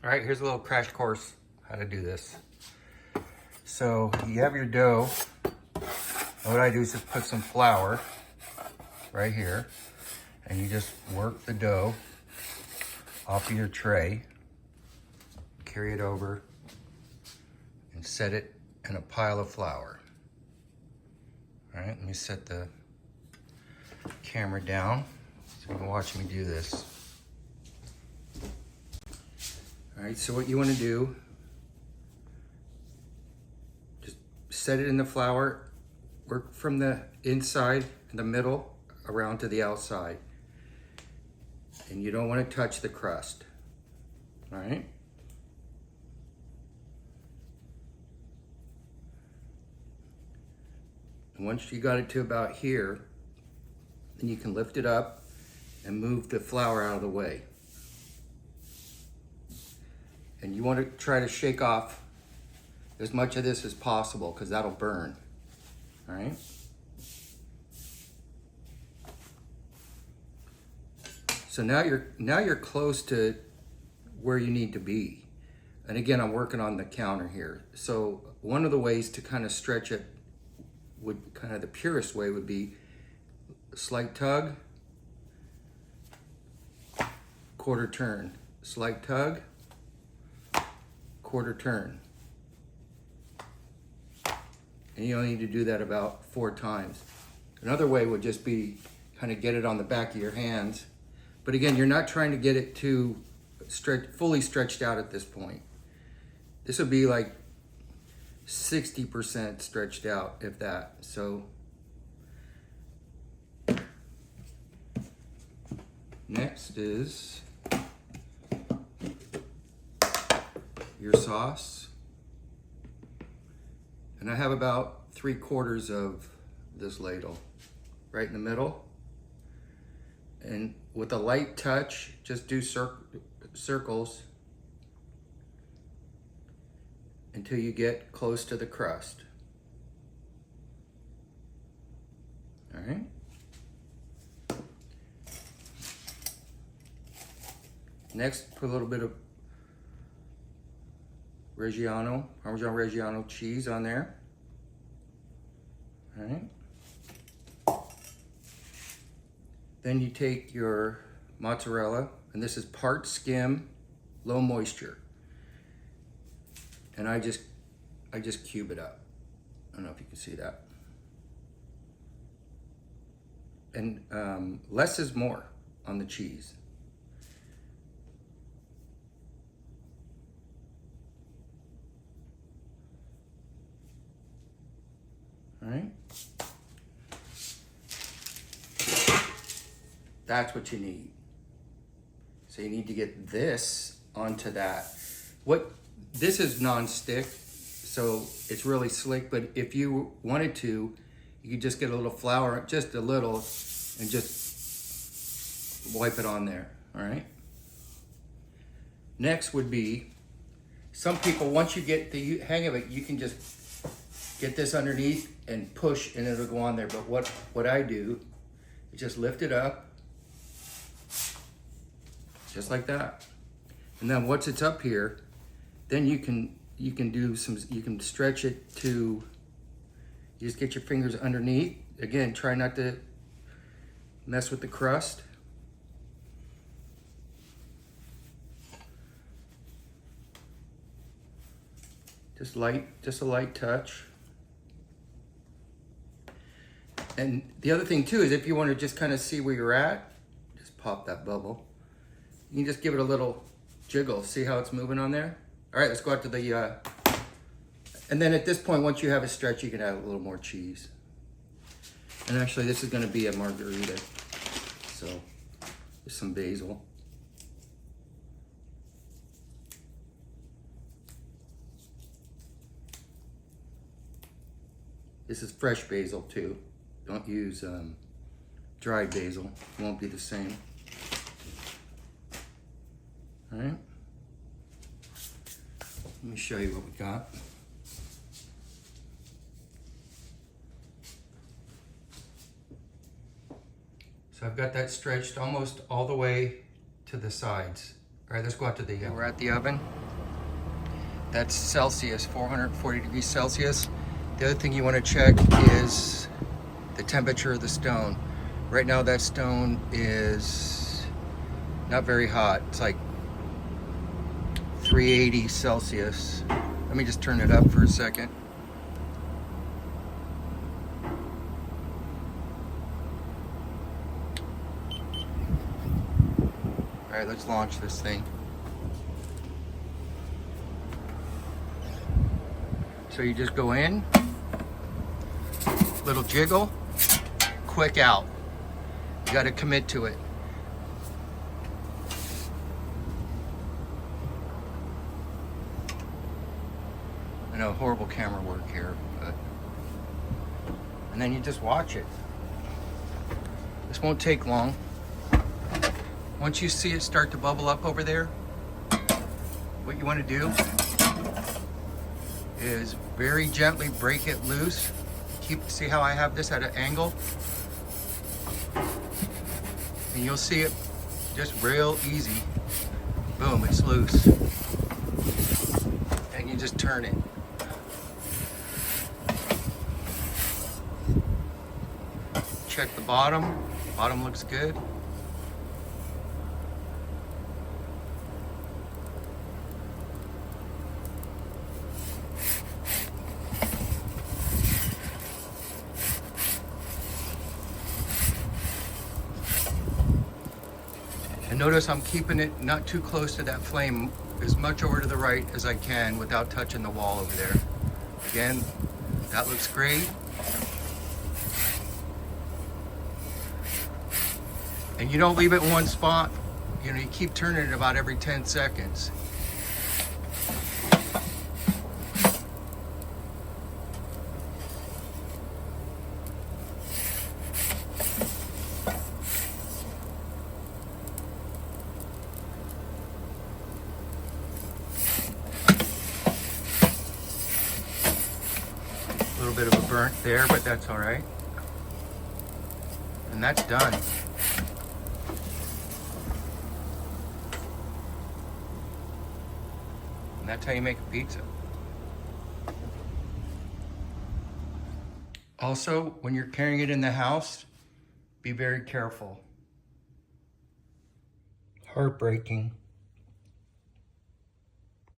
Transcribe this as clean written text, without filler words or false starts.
All right, here's a little crash course how to do this. So you have your dough. What I do is just put some flour right here, and you just work the dough off of your tray, carry it over, and set it in a pile of flour. All right, let me set the camera down so you can watch me do this. All right, so what you want to do, just set it in the flour, work from the inside and the middle around to the outside. And you don't want to touch the crust. All right? And once you got it to about here, then you can lift it up and move the flour out of the way. And you want to try to shake off as much of this as possible because that'll burn. All right? So now you're close to where you need to be. And again, I'm working on the counter here. So one of the ways to kind of stretch it would kind of the purest way would be a slight tug, quarter turn, slight tug, quarter turn. And you only need to do that about 4 times. Another way would just be kind of get it on the back of your hands. But again, you're not trying to get it too fully stretched out at this point. This would be like 60% stretched out, if that. So next is your sauce. And I have about 3/4 of this ladle right in the middle. And with a light touch, just do circles until you get close to the crust. All right. Next, put a little bit of Parmesan Reggiano cheese on there. All right. Then you take your mozzarella, and this is part skim, low moisture. And I just cube it up. I don't know if you can see that. And less is more on the cheese. All right. That's what you need. So you need to get this onto that. This is non-stick, so it's really slick, but if you wanted to, you could just get a little flour, just a little, and just wipe it on there, all right? Next would be, some people, once you get the hang of it, you can just get this underneath and push and it'll go on there. But what I do is just lift it up, just like that. And then once it's up here, then you can stretch it to, you just get your fingers underneath. Again, try not to mess with the crust. Just a light touch. And the other thing too is if you want to just kind of see where you're at, just pop that bubble. You can just give it a little jiggle. See how it's moving on there? All right, let's go out to the, and then at this point, once you have it stretched, you can add a little more cheese. And actually this is gonna be a margarita. So there's some basil. This is fresh basil too. Don't use dried basil. It won't be the same. All right. Let me show you what we got. So I've got that stretched almost all the way to the sides. All right, let's go out to the, we're at the oven. That's Celsius, 440 degrees Celsius. The other thing you want to check is the temperature of the stone. Right now that stone is not very hot. It's like 380 Celsius. Let me just turn it up for a second. All right, let's launch this thing. So you just go in, little jiggle, quick out. You got to commit to it. I know, horrible camera work here, but... And then you just watch it. This won't take long. Once you see it start to bubble up over there, what you want to do is very gently break it loose. See how I have this at an angle? And you'll see it just real easy. Boom, it's loose. And you just turn it. Check the bottom. Bottom looks good. And notice I'm keeping it not too close to that flame, as much over to the right as I can without touching the wall over there. Again, that looks great. And you don't leave it in one spot. You know, you keep turning it about every 10 seconds. A little bit of a burnt there, but that's all right. And that's done. And that's how you make a pizza. Also, when you're carrying it in the house, be very careful. Heartbreaking.